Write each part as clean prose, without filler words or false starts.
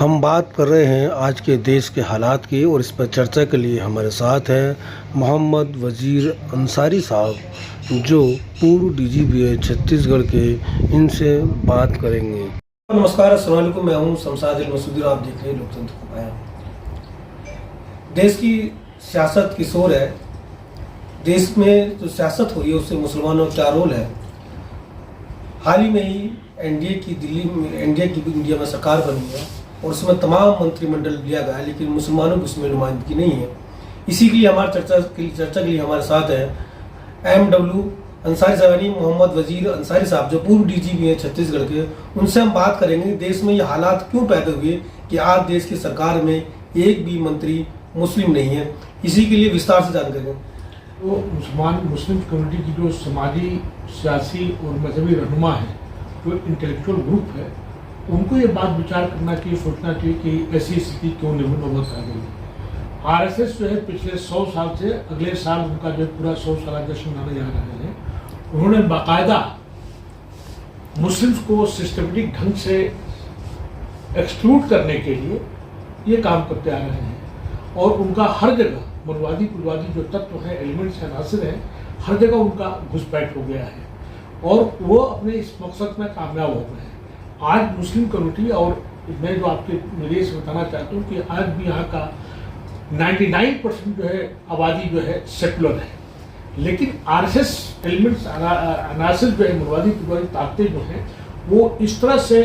हम बात कर रहे हैं आज के देश के हालात की और इस पर चर्चा के लिए हमारे साथ हैं मोहम्मद वजीर अंसारी साहब जो पूर्व डीजीपी है छत्तीसगढ़ के। इनसे बात करेंगे। नमस्कार, अस्सलाम वालेकुम। मैं हूं शमशाद मसूदी और आप देख रहे हैं लोकतंत्र को पाया। देश की सियासत की शोर है। देश में जो सियासत हो रही है उससे मुसलमानों का क्या रोल है। हाल ही में ही एनडीए की इंडिया में सरकार बनी है और उसमें तमाम मंत्रिमंडल लिया गया है, लेकिन मुसलमानों की उसमें नुमाइंदगी नहीं है। इसी के लिए हमारी चर्चा के लिए हमारे साथ हैं MW अंसारी साहब यानी मोहम्मद वजीर अंसारी साहब जो पूर्व डीजीपी हैं छत्तीसगढ़ के। उनसे हम बात करेंगे देश में ये हालात क्यों पैदा हुए कि आज देश की सरकार में एक भी मंत्री मुस्लिम नहीं है। इसी के लिए विस्तार से जानकारी दें। तो मुस्लिम कम्युनिटी की जो समाजी, सियासी और मजहबी रहनुमा है, जो इंटेलेक्चुअल ग्रुप है, उनको ये बात विचार करना चाहिए, सोचना चाहिए कि ऐसी स्थिति क्यों नौबत आ गई। आरएसएस जो है पिछले 100 साल से अगले साल उनका जो पूरा 100 साल जश्न मनाने जा रहे हैं, उन्होंने बाकायदा मुस्लिम्स को सिस्टमेटिक ढंग से एक्सक्लूड करने के लिए ये काम करते आ रहे हैं और उनका हर जगह मनवादी पुलवादी जो तत्व हैं, एलिमेंट्स हैं, नासिर हैं, हर जगह उनका घुसपैठ हो गया है और वो अपने इस मकसद में कामयाब हो गए हैं। आज मुस्लिम कम्युनिटी, और मैं जो आपके मेरे से बताना चाहता हूँ कि आज भी यहाँ का 99% जो है आबादी जो है सेकुलर है, लेकिन आरएसएस एलिमेंट्स, अनासिर जो है, मनवादी पुलवादी ताकतें जो हैं वो इस तरह से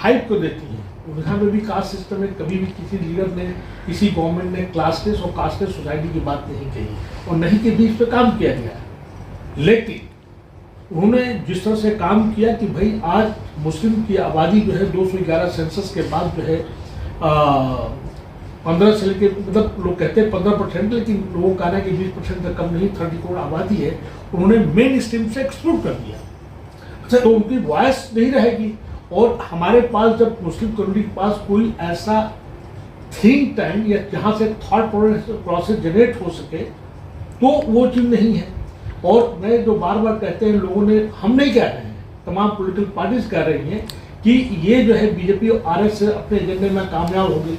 हाइप को देती हैं। उनका में भी कास्ट सिस्टम में कभी भी किसी लीडर ने, किसी गवर्नमेंट ने क्लासलेस और कास्टलेस सोसाइटी की बात नहीं कही और नहीं कि भी इस पर काम किया गया है। लेकिन उन्होंने जिस तरह से काम किया कि भाई आज मुस्लिम की आबादी जो है 211 सेंसस के बाद जो है 15 से लेकर, मतलब लोग कहते हैं 15%, लेकिन लोगों का कहना है कि 20% से कम नहीं, 30 करोड़ आबादी है, उन्होंने मेन स्ट्रीम से एक्सक्लूड कर दिया। अच्छा, तो उनकी वॉइस नहीं रहेगी। और हमारे पास जब मुस्लिम कम्युनिटी के पास कोई ऐसा थिंक टैंक या जहाँ से थॉट प्रोसेस जनरेट हो सके तो वो चीज़ नहीं है। और मैं जो बार बार कहते हैं लोगों ने, हम नहीं कह रहे हैं, तमाम पॉलिटिकल पार्टीज कह रही हैं कि ये जो है बीजेपी और आरएस अपने एजेंडे में कामयाब हो गई।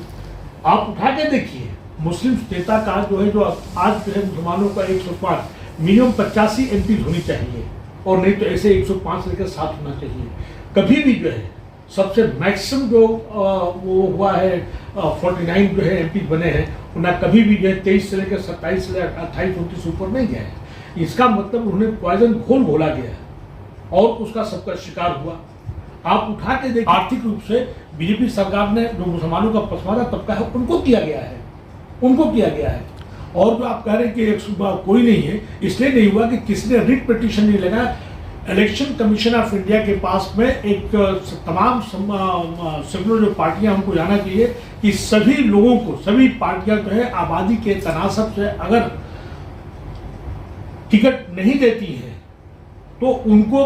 आप उठा के देखिए मुस्लिम नेता का जो है, जो आज जो है मुसलमानों का 105 मिनिमम 85 MP होनी चाहिए और नहीं तो ऐसे 105 से लेकर 7 होना चाहिए। कभी भी जो है सबसे मैक्सिमम जो वो हुआ है 49 जो है MP बने हैं, उन्हें कभी भी जो है 23 से लेकर 27 से 28 29 ऊपर नहीं गया है। इसका मतलब उन्हें पॉइजन घोल घोला गया और उसका सबका शिकार हुआ। आप उठा के देखिए आर्थिक रूप से बीजेपी सरकार ने जो मुसलमानों का पसमानदा तबका है उनको किया गया है। और जो आप कह रहे हैं कि कोई नहीं है, इसलिए नहीं हुआ कि किसी ने रिट पिटीशन नहीं लगा। इलेक्शन कमीशन ऑफ इंडिया के पास में एक तमाम सेकुलर जो पार्टियां, हमको जाना चाहिए कि सभी लोगों को, सभी पार्टियां जो है आबादी के तनासब से अगर टिकट नहीं देती है तो उनको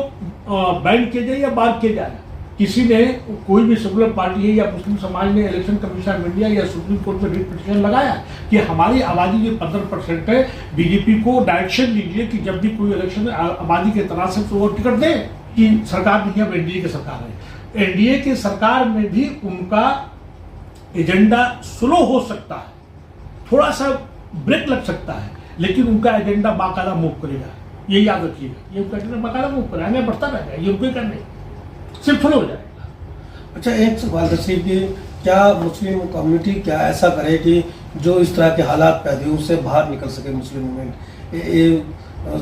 बैन किया जाए या बार किया जाए। किसी ने, कोई भी सेकुलर पार्टी है या मुस्लिम समाज ने इलेक्शन कमीशन ऑफ इंडिया या सुप्रीम कोर्ट में रिट पिटीशन लगाया कि हमारी आबादी जो 15% है, बीजेपी को डायरेक्शन दीजिए कि जब भी कोई इलेक्शन आबादी के तनासब से वो टिकट दे। कि सरकार नहीं है, अब एनडीए की सरकार है। एनडीए की सरकार में भी उनका एजेंडा स्लो हो सकता है, थोड़ा सा ब्रेक लग सकता है, लेकिन उनका एजेंडा बाकायदा मूव करेगा। ये याद रखिएगा, ये उनका एजेंडा बाकायदा मूव करेगा, आगे बढ़ता रहेगा। ये उनको करने सिर्फ फ्लो हो जाएगा। अच्छा, एक सवाल दर्शी कि क्या मुस्लिम कम्युनिटी क्या ऐसा करे कि जो इस तरह के हालात पैदा हुए उससे बाहर निकल सके मुस्लिम मूवमेंट?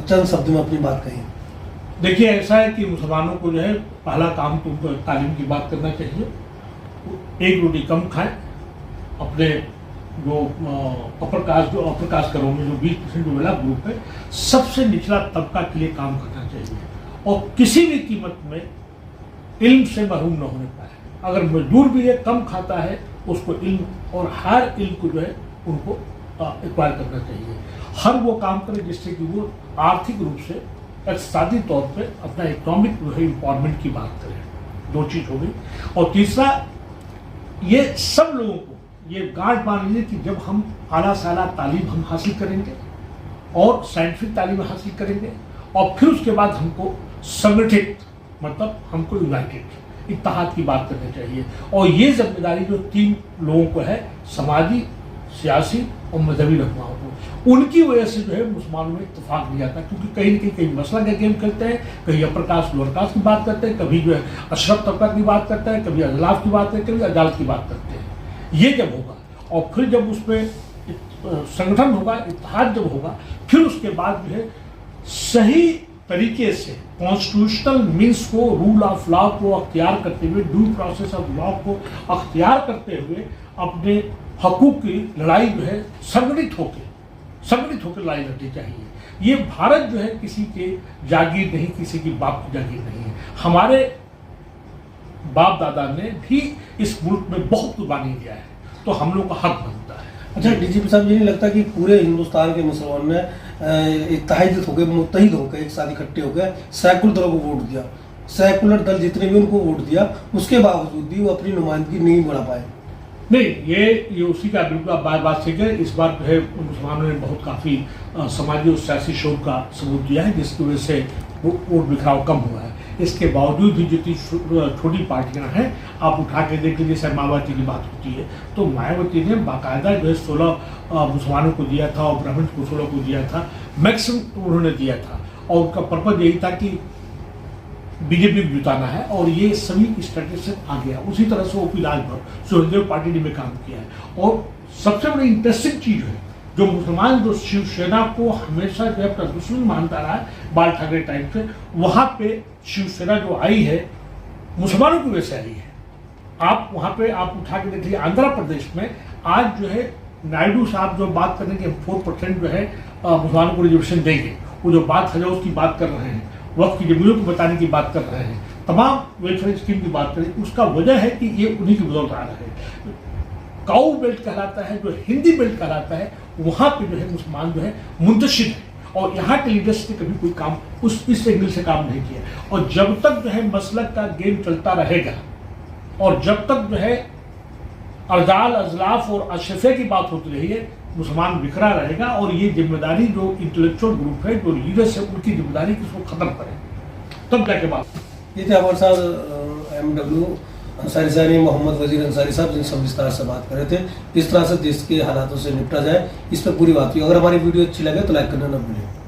चंद शब्द में अपनी बात कहें। देखिए, ऐसा है कि मुसलमानों को जो है पहला काम तो तालीम की बात करना चाहिए। एक रोटी कम खाएं, अपने जो अपर कास्ट करो में जो 20% जो वाला ग्रुप है, सबसे निचला तबका के लिए काम करना चाहिए और किसी भी कीमत में इल्म से महरूम न होने पाए। अगर मजदूर भी है, कम खाता है, उसको इल्म और हर इल्म को जो है उनको एक्वायर करना चाहिए। हर वो काम करे जिससे कि वो आर्थिक रूप से, इक़्तिसादी तौर पे अपना इकोनॉमिक जो है एम्पावरमेंट की बात करें। 2 चीज़ हो गई। और तीसरा, ये सब लोगों को ये गांठ मान लीजिए कि जब हम आला से आला तालीम हम हासिल करेंगे और साइंटिफिक तालीम हासिल करेंगे और फिर उसके बाद हमको संगठित, मतलब हमको यूनाइटेड इत्तेहाद की बात करनी चाहिए। और ये जिम्मेदारी जो 3 लोगों को है, समाजी, सियासी और मजहबी रहनुमाओं को, उनकी वजह से जो है मुसलमानों में इत्तेफाक नहीं आता, क्योंकि कहीं न कहीं मसला का गेम खेलते हैं, कहीं अपर कास्ट लोअर कास्ट की बात करते हैं, कभी जो है अशरफ तबका की बात करते हैं, कभी अजलाफ की बात करते हैं, कभी अदालत की बात करते हैं। ये जब होगा और फिर जब उसमें संगठन होगा, इत्तेहाद जब होगा, फिर उसके बाद जो है सही तरीके से कॉन्स्टिट्यूशनल मीन्स को, रूल ऑफ लॉ को अख्तियार करते हुए, ड्यू प्रोसेस ऑफ लॉ को अख्तियार करते हुए अपने हकूक की लड़ाई जो है संगठित होकर लड़ाई लड़नी चाहिए। ये भारत जो है किसी के जागीर नहीं, किसी की बाप की जागीर नहीं है। हमारे बाप दादा ने भी इस मुल्क में बहुत कुर्बानी दिया है, तो हम लोग का हक बनता है। अच्छा डीजीपी साहब, ये नहीं लगता कि पूरे हिंदुस्तान के मुसलमान ने इत्तेहादियत होकर, मुत्तहिद होकर, एक साथ इकट्ठे होकर सेकुलर दलों को वोट दिया, सेकुलर दल जितने भी उनको वोट दिया, उसके बावजूद भी वो अपनी नुमाइंदगी नहीं बढ़ा पाए? नहीं, ये उसी का बिल्कुल बात ठीक है। इस बार जो है मुसलमानों ने बहुत काफ़ी समाजी और सियासी शोर का सबूत दिया है, जिसकी वजह से वोट बिखराव कम हुआ है। इसके बावजूद भी जितनी छोटी पार्टियां हैं, आप उठा के देख लीजिए, जैसे मायावती की बात होती है, तो मायावती ने बाकायदा जो है 16 मुसलमानों को दिया था और ब्राह्मण को 16 को दिया था, मैक्सिमम उन्होंने दिया था, और उनका पर्पज यही था कि बीजेपी को जुटाना है, और ये सभी स्ट्रेटेजी से आ गया। उसी तरह से ओपी राजभर, सुखदेव पार्टी ने भी काम किया है। और सबसे बड़ी इंटरेस्टिंग चीज़ है, जो मुसलमान जो शिवसेना को हमेशा जो है अपना दुश्मन मानता रहा है बाल ठाकरे टाइप से, वहाँ पे शिवसेना जो आई है मुसलमानों की वजह से आई है। आप वहाँ पे आप उठा के देखिए, आंध्र प्रदेश में आज जो है नायडू साहब जो बात करने के 4% जो है मुसलमानों को रिजर्वेशन देंगे, वो जो बात है उसकी बात कर रहे हैं, वक्त की जमीनों को बताने की बात कर रहे हैं, तमाम वेलफेयर स्कीम की बात करें, उसका वजह है कि ये उन्हीं की बदौलत आ रहा है। काऊ बेल्ट कहलाता है, जो हिंदी बेल्ट कहलाता है, वहाँ पे जो है मुसलमान जो है मुंतशिर है, और यहाँ के लीडर्स ने कभी कोई काम इस एंगल से काम नहीं किया। और जब तक जो है मसलक का गेम चलता रहेगा, और जब तक जो है अरजाल, अजलाफ और अशरफे की बात होती रही है, मुसलमान बिखरा रहेगा। और ये जिम्मेदारी जो इंटेलेक्चुअल ग्रुप है, जो लीडर्स है, उनकी जिम्मेदारी कि इसको खत्म करें, तब जाके बात। ये थे हमारे साथ MW अंसारी साहब, मोहम्मद वजीर अंसारी साहब, जिनसे हम विस्तार से बात कर रहे थे, किस तरह से देश के हालातों से निपटा जाए, इस पर पूरी बात हुई। अगर हमारी वीडियो अच्छी लगे तो लाइक करना न भूलें।